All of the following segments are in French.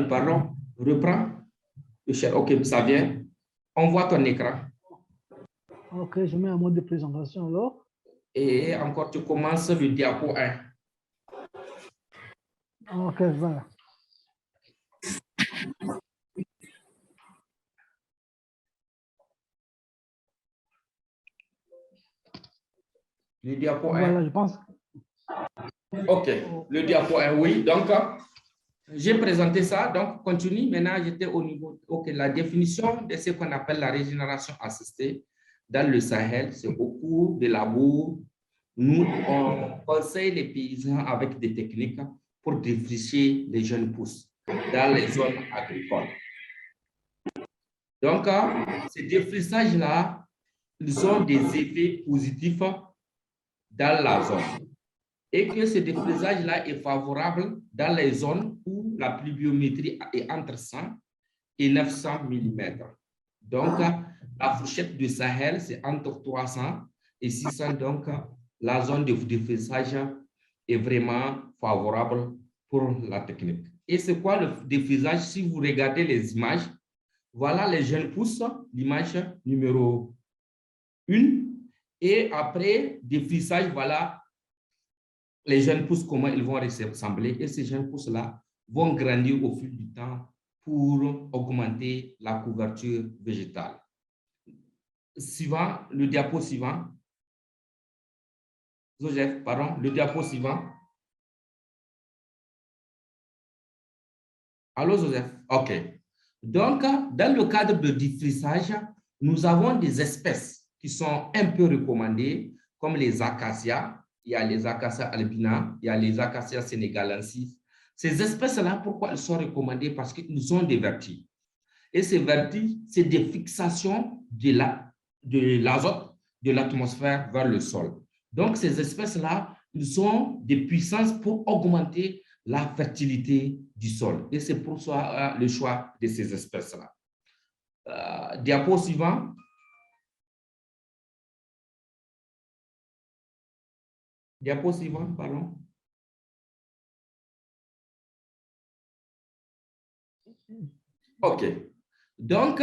pardon, reprends. Ok, ça vient. On voit ton écran. Ok, je mets un mode de présentation alors. Et encore, tu commences le diapo 1. Ok, voilà. Le diapo 1. Voilà, je pense. Ok, le diapo 1, oui. Donc, j'ai présenté ça. Donc, continue. Maintenant, j'étais au niveau. Ok, la définition de ce qu'on appelle la régénération assistée dans le Sahel, c'est au cours de la bourre. Nous, on conseille les paysans avec des techniques pour défricher les jeunes pousses dans les zones agricoles. Donc, ces défrichages-là, ils ont des effets positifs dans la zone. Et que ce défrichage-là est favorable dans les zones où la pluviométrie est entre 100 et 900 mm. Donc, la fourchette du Sahel, c'est entre 300 et 600. Donc, la zone de défrichage est vraiment favorable pour la technique. Et c'est quoi le défrichage? Si vous regardez les images, voilà les jeunes pousses, l'image numéro 1. Et après, défrichage, voilà les jeunes pousses, comment ils vont ressembler. Et ces jeunes pousses-là vont grandir au fil du temps pour augmenter la couverture végétale. Suivant, le diapo suivant. Joseph, pardon, le diapo suivant. Allô, Joseph? OK. Donc, dans le cadre de défrichage, nous avons des espèces qui sont un peu recommandées, comme les acacias. Il y a les acacias albina, il y a les acacias sénégalensis. Ces espèces-là, pourquoi elles sont recommandées? Parce qu'ils ont des vertus. Et ces vertus, c'est des fixations de l'azote de l'atmosphère vers le sol. Donc, ces espèces-là, ils ont des puissances pour augmenter la fertilité du sol. Et c'est pour ça le choix de ces espèces-là. Diapo suivant. Diapo suivant, pardon. OK. Donc,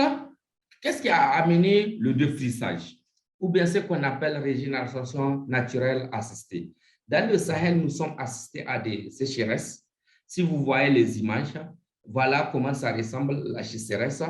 qu'est-ce qui a amené le défrichage? Ou bien ce qu'on appelle régénération naturelle assistée. Dans le Sahel, nous sommes assistés à des sécheresses. Si vous voyez les images, voilà comment ça ressemble la sécheresse.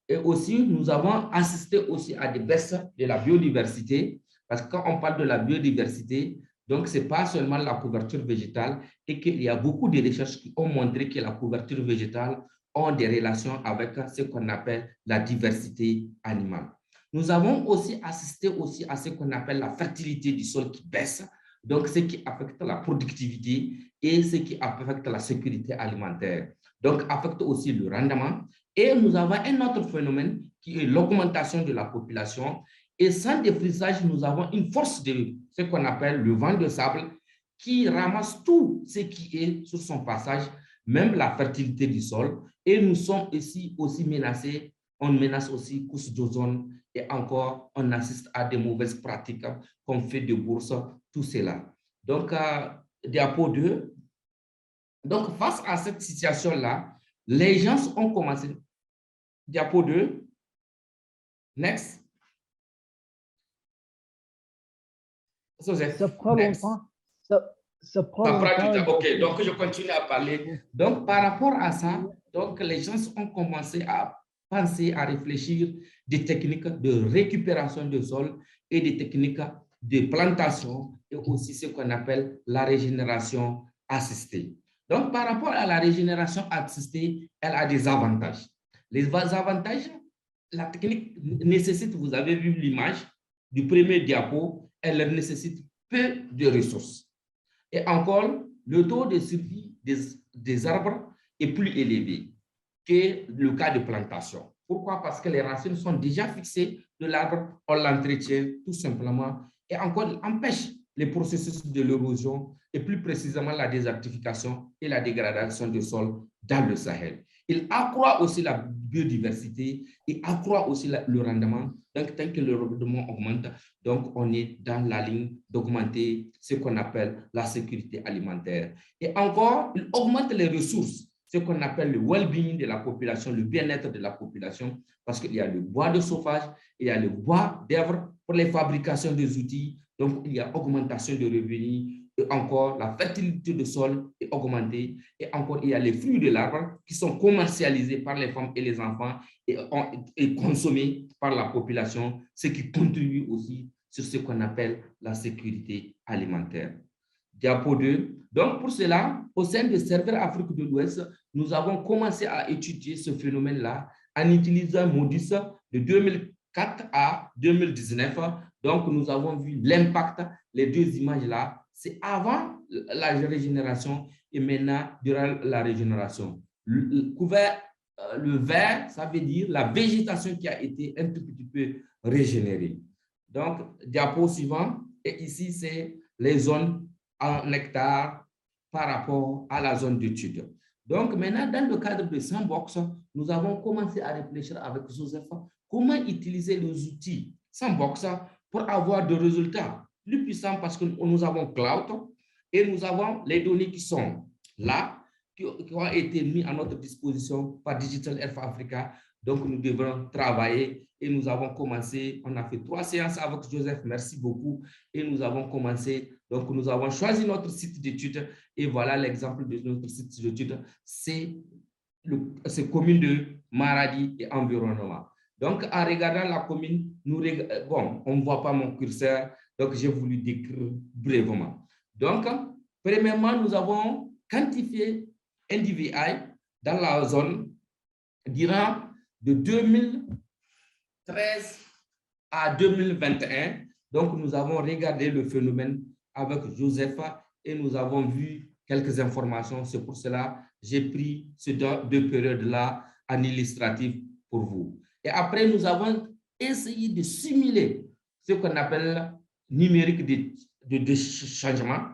Et aussi, nous avons assisté aussi à des baisses de la biodiversité, parce que quand on parle de la biodiversité, donc ce n'est pas seulement la couverture végétale, et qu'il y a beaucoup de recherches qui ont montré que la couverture végétale ont des relations avec ce qu'on appelle la diversité animale. Nous avons aussi assisté aussi à ce qu'on appelle la fertilité du sol qui baisse, donc ce qui affecte la productivité et ce qui affecte la sécurité alimentaire, donc affecte aussi le rendement. Et nous avons un autre phénomène qui est l'augmentation de la population. Et sans défrichage, nous avons une force de ce qu'on appelle le vent de sable qui ramasse tout ce qui est sur son passage, même la fertilité du sol. Et nous sommes ici aussi menacés, on menace aussi couche d'ozone et encore on assiste à des mauvaises pratiques comme fait de bourse, tout cela. Donc, diapo 2. Donc, face à cette situation-là, les gens ont commencé. Diapo 2. Next. Ça prend longtemps. Ça prend longtemps. OK, donc je continue à parler. Donc, par rapport à ça, donc, les gens ont commencé à penser, à réfléchir des techniques de récupération de sol et des techniques de plantation et aussi ce qu'on appelle la régénération assistée. Donc, par rapport à la régénération assistée, elle a des avantages. Les avantages, la technique nécessite, vous avez vu l'image du premier diapo, elle nécessite peu de ressources. Et encore, le taux de survie des arbres est plus élevé que le cas de plantation. Pourquoi? Parce que les racines sont déjà fixées de l'arbre, on l'entretient tout simplement et encore, il empêche les processus de l'érosion et plus précisément la désertification et la dégradation du sol dans le Sahel. Il accroît aussi la biodiversité et accroît aussi le rendement. Donc, tant que le rendement augmente, donc on est dans la ligne d'augmenter ce qu'on appelle la sécurité alimentaire. Et encore, il augmente les ressources. ce qu'on appelle le well-being de la population, le bien-être de la population, parce qu'il y a le bois de chauffage, il y a le bois d'œuvre pour les fabrications des outils, donc il y a augmentation de revenus, et encore la fertilité du sol est augmentée, et encore il y a les fruits de l'arbre qui sont commercialisés par les femmes et les enfants et consommés par la population, ce qui contribue aussi sur ce qu'on appelle la sécurité alimentaire. Diapo 2. Donc, pour cela, au sein de Serveur Afrique de l'Ouest, nous avons commencé à étudier ce phénomène-là en utilisant Modis de 2004 à 2019. Donc, nous avons vu l'impact, les deux images-là, c'est avant la régénération et maintenant durant la régénération. Le vert, ça veut dire la végétation qui a été un tout petit peu régénérée. Donc, diapo suivant, et ici, c'est les zones en hectares par rapport à la zone d'étude. Donc, maintenant, dans le cadre de Sandbox, nous avons commencé à réfléchir avec Joseph comment utiliser les outils Sandbox pour avoir des résultats plus puissants parce que nous avons Cloud et nous avons les données qui sont là, qui ont été mis à notre disposition par Digital Health Africa. Donc, nous devrons travailler et nous avons commencé, on a fait 3 séances avec Joseph, merci beaucoup, et nous avons commencé, donc nous avons choisi notre site d'études et voilà l'exemple de notre site d'études, c'est commune de Maradi et environnement. Donc, en regardant la commune, bon, on ne voit pas mon curseur, donc j'ai voulu décrire brièvement. Donc, premièrement, nous avons quantifié NDVI dans la zone durant de 2013 à 2021. Donc, nous avons regardé le phénomène avec Joseph et nous avons vu quelques informations. C'est pour cela que j'ai pris ces deux périodes-là en illustratif pour vous. Et après, nous avons essayé de simuler ce qu'on appelle numérique de changement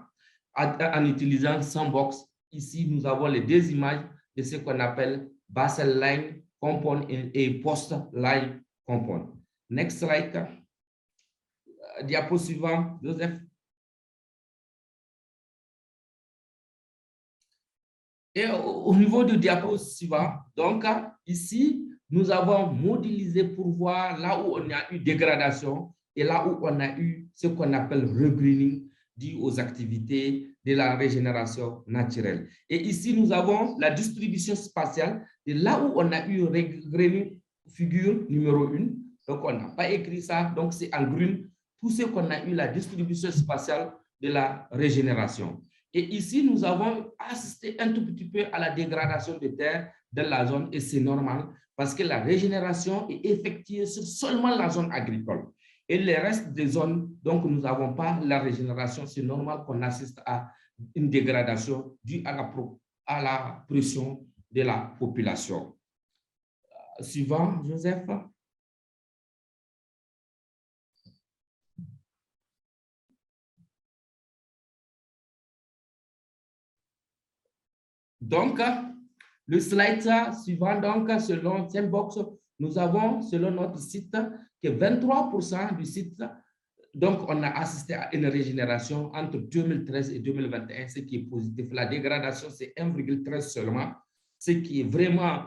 en utilisant Sandbox. Ici, nous avons les deux images de ce qu'on appelle basal line compound et post-line compound. Next slide. Diapo suivant, Joseph. Et au niveau du diapo suivant, donc ici, nous avons modélisé pour voir là où on a eu dégradation et là où on a eu ce qu'on appelle regreening dû aux activités de la régénération naturelle. Et ici, nous avons la distribution spatiale de là où on a eu regreening figure numéro 1. Donc, on n'a pas écrit ça. Donc, c'est en grune tout ce qu'on a eu la distribution spatiale de la régénération. Et ici, nous avons assisté un tout petit peu à la dégradation des terres dans la zone et c'est normal parce que la régénération est effectuée sur seulement la zone agricole. Et les restes des zones, donc nous n'avons pas la régénération, c'est normal qu'on assiste à une dégradation due à la pression de la population. Suivant, Joseph. Donc, le slide suivant, donc, selon Sandbox, nous avons, selon notre site, que 23% du site, donc on a assisté à une régénération entre 2013 et 2021, ce qui est positif. La dégradation, c'est 1,13 seulement, ce qui est vraiment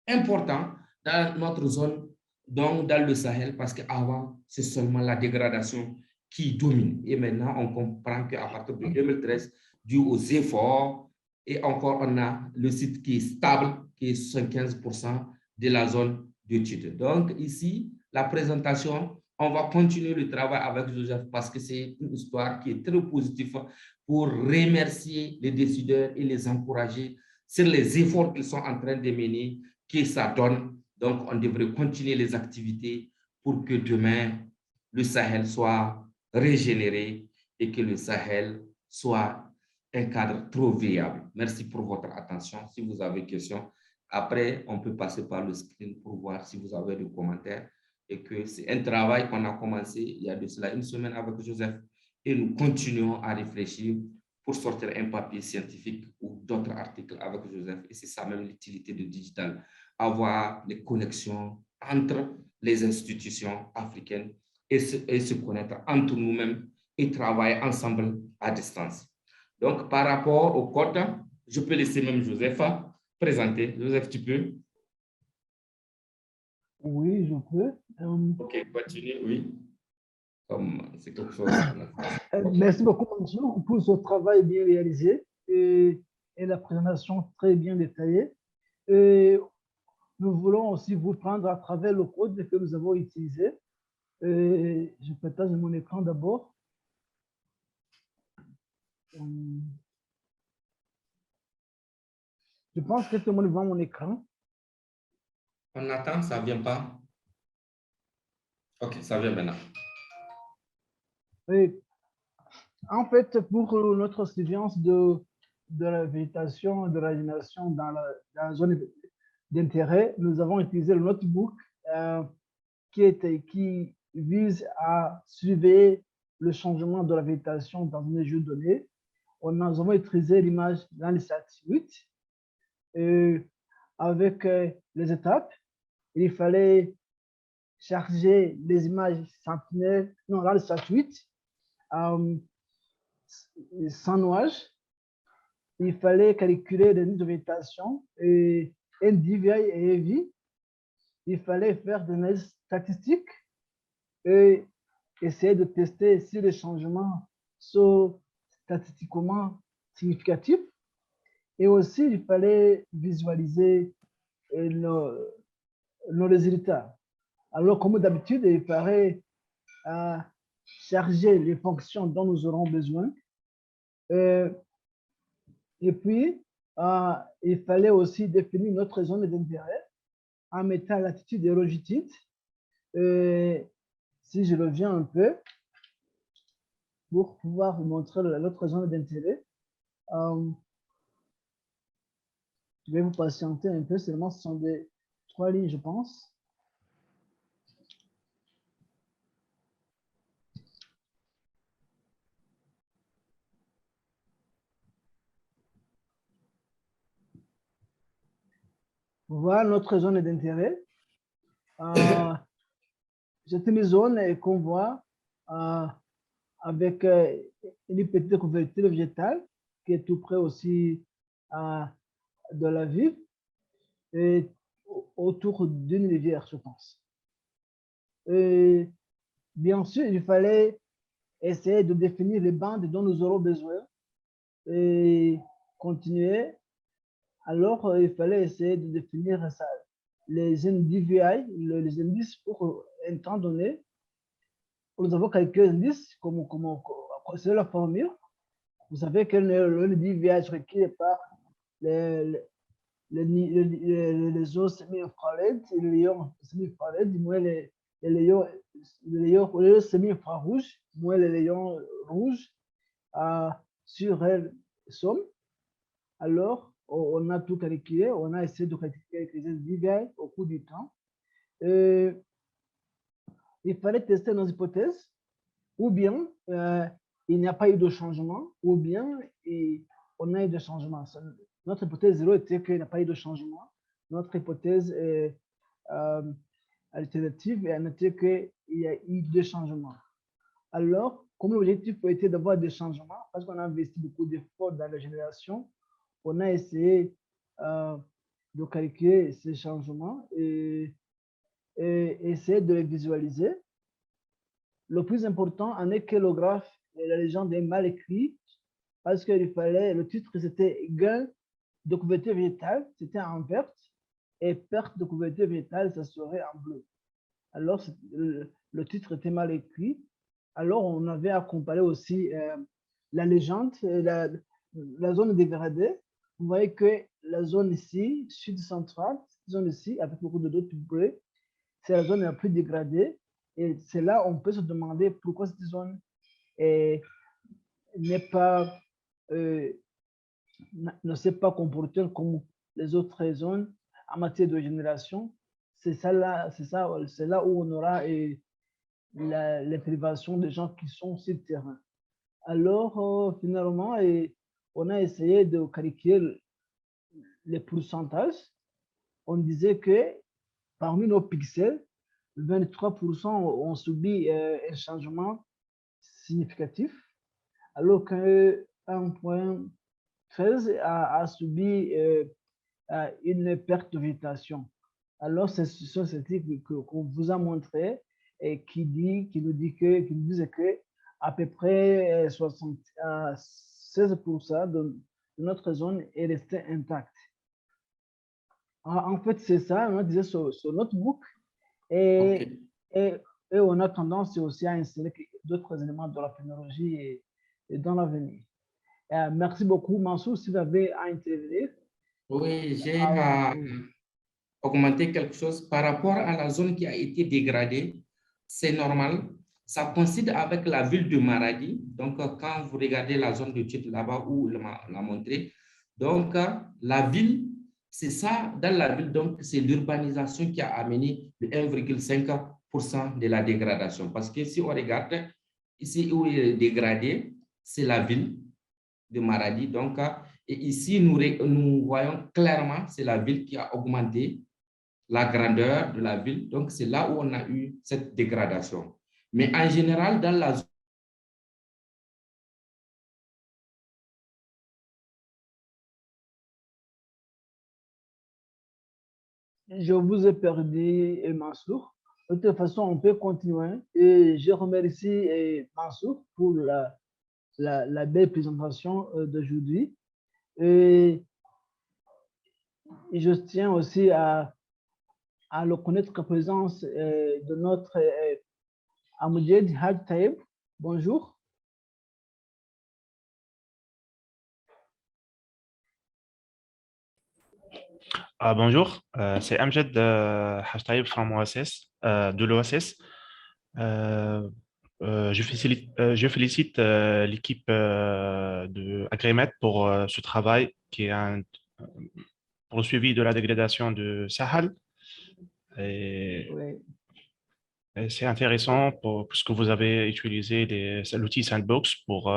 important dans notre zone, donc dans le Sahel, parce qu'avant, c'est seulement la dégradation qui domine. Et maintenant, on comprend qu'à partir de 2013, dû aux efforts, et encore, on a le site qui est stable, qui est 75% de la zone d'étude. Donc, ici, la présentation, on va continuer le travail avec Joseph parce que c'est une histoire qui est très positive pour remercier les décideurs et les encourager sur les efforts qu'ils sont en train de mener, que ça donne. Donc, on devrait continuer les activités pour que demain, le Sahel soit régénéré et que le Sahel soit un cadre trop viable. Merci pour votre attention. Si vous avez des questions, après, on peut passer par le screen pour voir si vous avez des commentaires. Et que c'est un travail qu'on a commencé il y a de cela une semaine avec Joseph. Et nous continuons à réfléchir pour sortir un papier scientifique ou d'autres articles avec Joseph. Et c'est ça même l'utilité du digital. Avoir les connexions entre les institutions africaines et se connaître entre nous-mêmes et travailler ensemble à distance. Donc, par rapport au code, je peux laisser même Joseph présenter. Joseph, tu peux? Oui, je peux. OK, continue, oui. Comme c'est quelque chose qu'on a fait. OK. Merci beaucoup, monsieur, pour ce travail bien réalisé et la présentation très bien détaillée. Et nous voulons aussi vous prendre à travers le code que nous avons utilisé. Et je partage mon écran d'abord. Je pense que tout le monde voit mon écran. On attend, ça ne vient pas. OK, ça vient maintenant. Et en fait, pour notre surveillance de la végétation, de la génération dans la zone d'intérêt, nous avons utilisé le notebook qui vise à surveiller le changement de la végétation dans une région donnée. Nous avons utilisé l'image Landsat 8 avec les étapes. Il fallait charger les images Sentinelle, non, Landsat 8 sans nuage. Il fallait calculer les niveaux de végétation et NDVI et EV. Il fallait faire des analyses statistiques et essayer de tester si les changements sont statistiquement significatifs. Et aussi, il fallait visualiser nos résultats. Alors, comme d'habitude, il fallait charger les fonctions dont nous aurons besoin. Et puis, il fallait aussi définir notre zone d'intérêt en mettant latitude et longitude. Si je reviens un peu, pour pouvoir vous montrer l'autre zone d'intérêt, je vais vous patienter un peu, seulement ce sont des 3 lignes, je pense. Voilà notre zone d'intérêt. C'est une zone qu'on voit avec une petite couverture végétale qui est tout près aussi de la ville et autour d'une rivière, je pense. Et bien sûr, il fallait essayer de définir les bandes dont nous aurons besoin et continuer. Alors, il fallait essayer de définir ça, les NDVI, les indices pour un temps donné. Nous avons quelques indices, c'est la formule. Vous savez que le NDVI est requis par les eaux semi-infrarouges et les rayons semi-infrarouges, moins les rayons semi-infrarouges, moins les rayons rouges sur elle somme. Alors, on a tout calculé, on a essayé de calculer les NDVI au cours du temps. Et il fallait tester nos hypothèses, ou bien il n'y a pas eu de changement, ou bien on a eu de changement. Notre hypothèse 0 était qu'il n'y a pas eu de changement. Notre hypothèse alternative était qu'il y a eu des changements. Alors, comme l'objectif était d'avoir des changements, parce qu'on a investi beaucoup d'efforts dans la génération, on a essayé de calculer ces changements et essayer de les visualiser. Le plus important en est que le graphe et la légende est mal écrit parce qu'il fallait, le titre c'était gain de couverture végétale, c'était en vert, et perte de couverture végétale, ça serait en bleu. Alors, le titre était mal écrit. Alors, on avait à comparer aussi la légende, la zone dégradée. Vous voyez que la zone ici, sud-centrale, zone ici, avec beaucoup de d'autres bleus, c'est la zone la plus dégradée. Et c'est là on peut se demander pourquoi cette zone n'est pas, ne s'est pas comportée comme les autres zones en matière de génération. C'est là où on aura l'intervention des gens qui sont sur le terrain. Alors, finalement, on a essayé de calculer les pourcentages. On disait que parmi nos pixels, 23% ont subi un changement significatif, alors que 1.13 a subi une perte de végétation. Alors, c'est sur ce type qu'on vous a montré et qui nous disait que à peu près 16% de notre zone est restée intacte. En fait, c'est ça, on disait sur notre book et, et, et on a tendance aussi à insérer d'autres éléments de la phénologie et dans l'avenir. Merci beaucoup, Mansour, si vous avez à intervenir. Oui, j'ai à augmenter quelque chose par rapport à la zone qui a été dégradée. C'est normal. Ça coïncide avec la ville de Maradi. Donc, quand vous regardez la zone de titre là-bas où il l'a montré, donc la ville, c'est ça, dans la ville, donc c'est l'urbanisation qui a amené le 1,5% de la dégradation. Parce que si on regarde ici où il est dégradé, c'est la ville de Maradi. Donc, et ici, nous voyons clairement, c'est la ville qui a augmenté la grandeur de la ville. Donc, c'est là où on a eu cette dégradation. Mais en général, dans la zone, je vous ai perdu, Mansour. De toute façon, on peut continuer. Et je remercie Mansour pour la belle présentation d'aujourd'hui. Et je tiens aussi à reconnaître la présence de notre Amoudjed Haj Taïb. Bonjour. Bonjour, c'est Amjad Hashtaïb from OSS, de l'OSS. Je félicite l'équipe de Agremet pour ce travail qui est pour le suivi de la dégradation de Sahel. Oui. Et c'est intéressant parce que vous avez utilisé l'outil Sandbox pour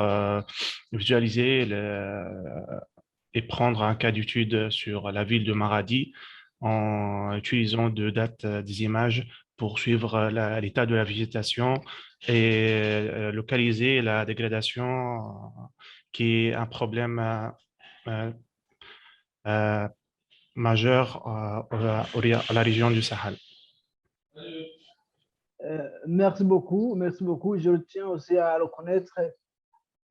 visualiser et prendre un cas d'étude sur la ville de Maradi en utilisant des images pour suivre l'état de la végétation et localiser la dégradation qui est un problème euh, euh, majeur à la région du Sahel. Merci beaucoup, merci beaucoup. Je tiens aussi à reconnaître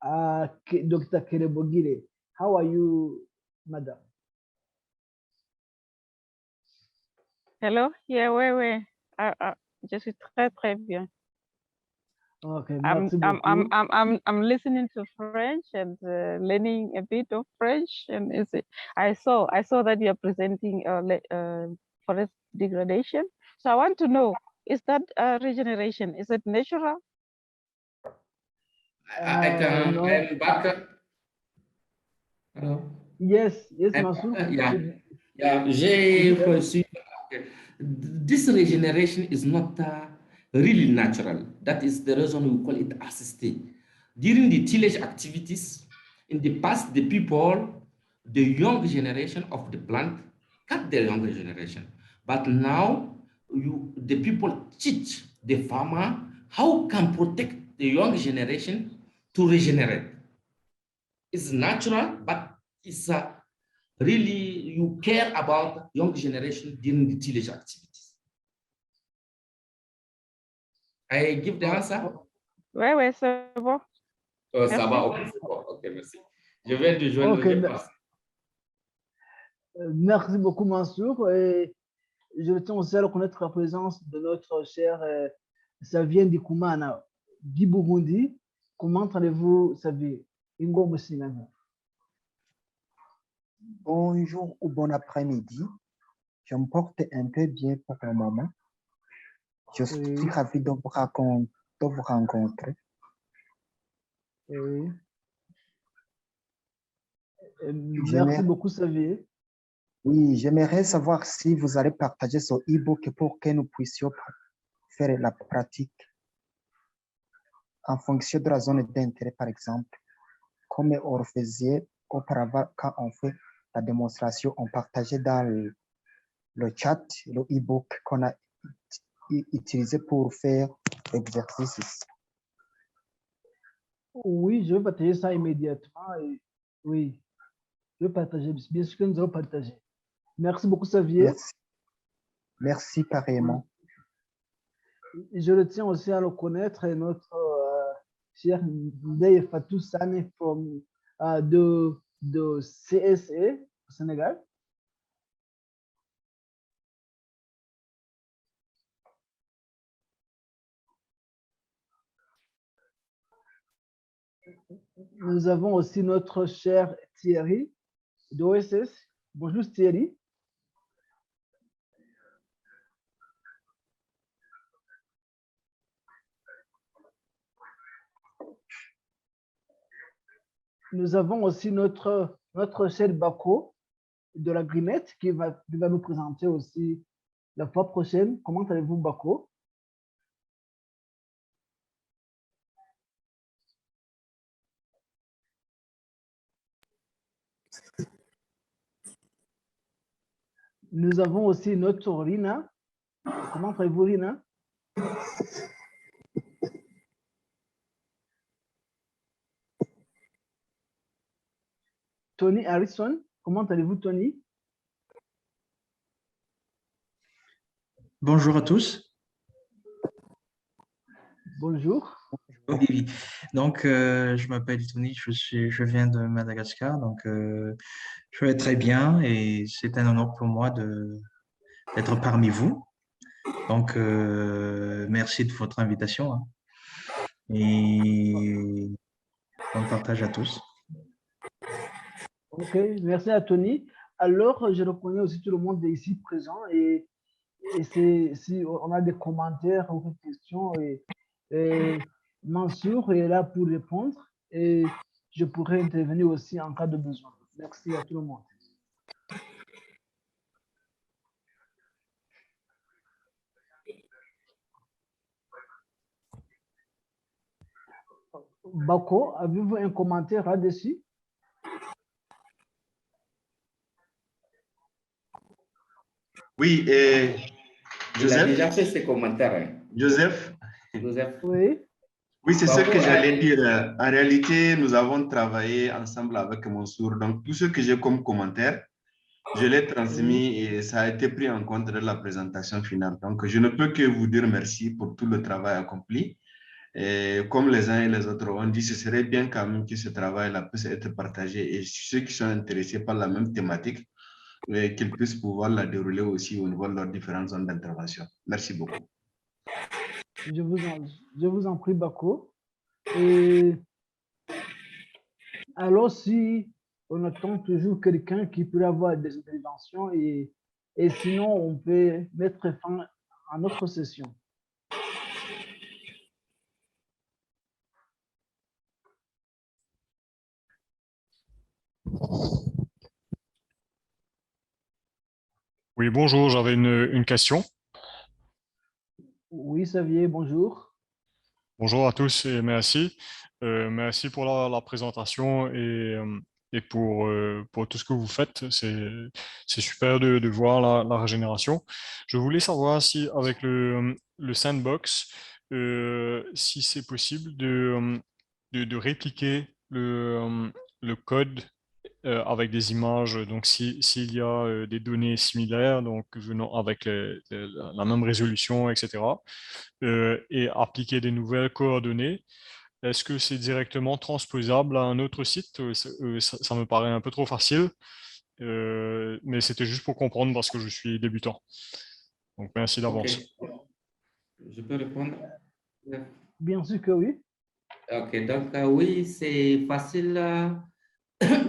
Dr. Kerebogile. How are you, madame? Hello, yeah, ouais. Je suis très bien. Okay, merci beaucoup. I'm listening to French and learning a bit of French, and I saw that you're presenting forest degradation. So I want to know, is that regeneration? Is it natural? No. I'm back. Hello. Yes, Mansour. Yeah, j'ai reçu. This regeneration is not really natural. That is the reason we call it assisted. During the tillage activities, in the past, the people, the young generation of the plant, cut the younger generation. But now, the people teach the farmer how can protect the young generation to regenerate. It's natural, but it's really you care about young generation during the tillage activities. I give the answer? Ouais, c'est bon. Oh, ça va, ok, c'est bon. Ok, merci. Je viens de joindre. Okay, merci beaucoup, Mansour. Et je tiens aussi à reconnaître la présence de notre cher Savien Dikoumana du Burundi. Comment allez-vous, Savien? Bonjour ou bon après-midi. Je me porte un peu bien pour le moment. Je suis ravi de vous rencontrer. Oui. Merci beaucoup, Xavier. Oui, j'aimerais savoir si vous allez partager ce e-book pour que nous puissions faire la pratique en fonction de la zone d'intérêt, par exemple. Comme on faisait auparavant quand on fait la démonstration, on partageait dans le chat le e-book qu'on a utilisé pour faire l'exercice. Oui, je vais partager ça immédiatement. Et oui, je vais partager. Bien sûr que nous allons partager. Merci beaucoup, Xavier. Merci. Merci pareillement. Je le tiens aussi à le connaître, notre cher Ndeye Fatou Sane de CSE au Sénégal. Nous avons aussi notre cher Thierry d'OSS. Bonjour Thierry. Nous avons aussi notre cher Bako de la Grimette qui va nous présenter aussi la fois prochaine. Comment allez-vous, Bako? Nous avons aussi notre Rina. Comment allez-vous, Rina? Tony Harrison. Comment allez-vous, Tony? Bonjour à tous. Bonjour. Oui, oui. Donc, je m'appelle Tony, je viens de Madagascar, donc je vais très bien et c'est un honneur pour moi d'être parmi vous. Donc, merci de votre invitation hein. Et bon partage à tous. Ok, merci à Tony. Alors, je reconnais aussi tout le monde ici présent et si on a des commentaires ou des questions, et Mansour est là pour répondre et je pourrai intervenir aussi en cas de besoin. Merci à tout le monde. Bako, avez-vous un commentaire là-dessus? Oui, Il a déjà Joseph, fait ses commentaires. Hein. Joseph, Joseph. Oui. oui, c'est ce Bako, que j'allais dire. En réalité, nous avons travaillé ensemble avec Mansour. Donc, tout ce que j'ai comme commentaire, je l'ai transmis et ça a été pris en compte dans la présentation finale. Donc, je ne peux que vous dire merci pour tout le travail accompli. Et comme les uns et les autres ont dit, ce serait bien quand même que ce travail-là puisse être partagé et ceux qui sont intéressés par la même thématique, qu'ils puissent pouvoir la dérouler aussi au niveau de leurs différentes zones d'intervention. Merci beaucoup. Je vous en prie, Bako. Et alors, si on attend toujours quelqu'un qui peut avoir des interventions et sinon, on peut mettre fin à notre session. Oui, bonjour, j'avais une question. Oui, Xavier, bonjour. Bonjour à tous et merci. Merci pour la présentation et pour tout ce que vous faites. C'est super de voir la régénération. Je voulais savoir si avec le sandbox, si c'est possible de répliquer le code avec des images. Donc, s'il y a des données similaires, donc venant avec la même résolution, etc., et appliquer des nouvelles coordonnées, est-ce que c'est directement transposable à un autre site? Ça me paraît un peu trop facile, mais c'était juste pour comprendre parce que je suis débutant. Donc, merci d'avance. Okay. Je peux répondre? Bien sûr que oui. Ok, donc oui, c'est facile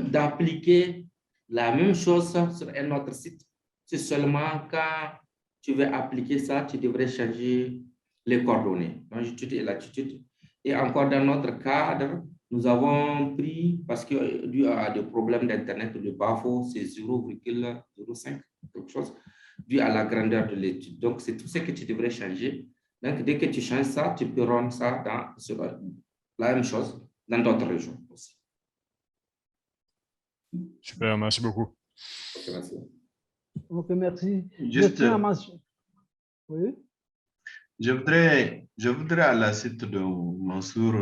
d'appliquer la même chose sur un autre site. C'est seulement quand tu veux appliquer ça, tu devrais changer les coordonnées, longitude et latitude. Et encore dans notre cadre, nous avons pris, parce que dû à des problèmes d'Internet, le BAFO, c'est 0,05, quelque chose, dû à la grandeur de l'étude. Donc, c'est tout ce que tu devrais changer. Donc, dès que tu changes ça, tu peux rendre ça sur la même chose dans d'autres régions aussi. Super, merci beaucoup. Ok, merci. Ok, merci. Juste, oui. je voudrais à la suite de Mansour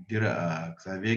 dire à Xavier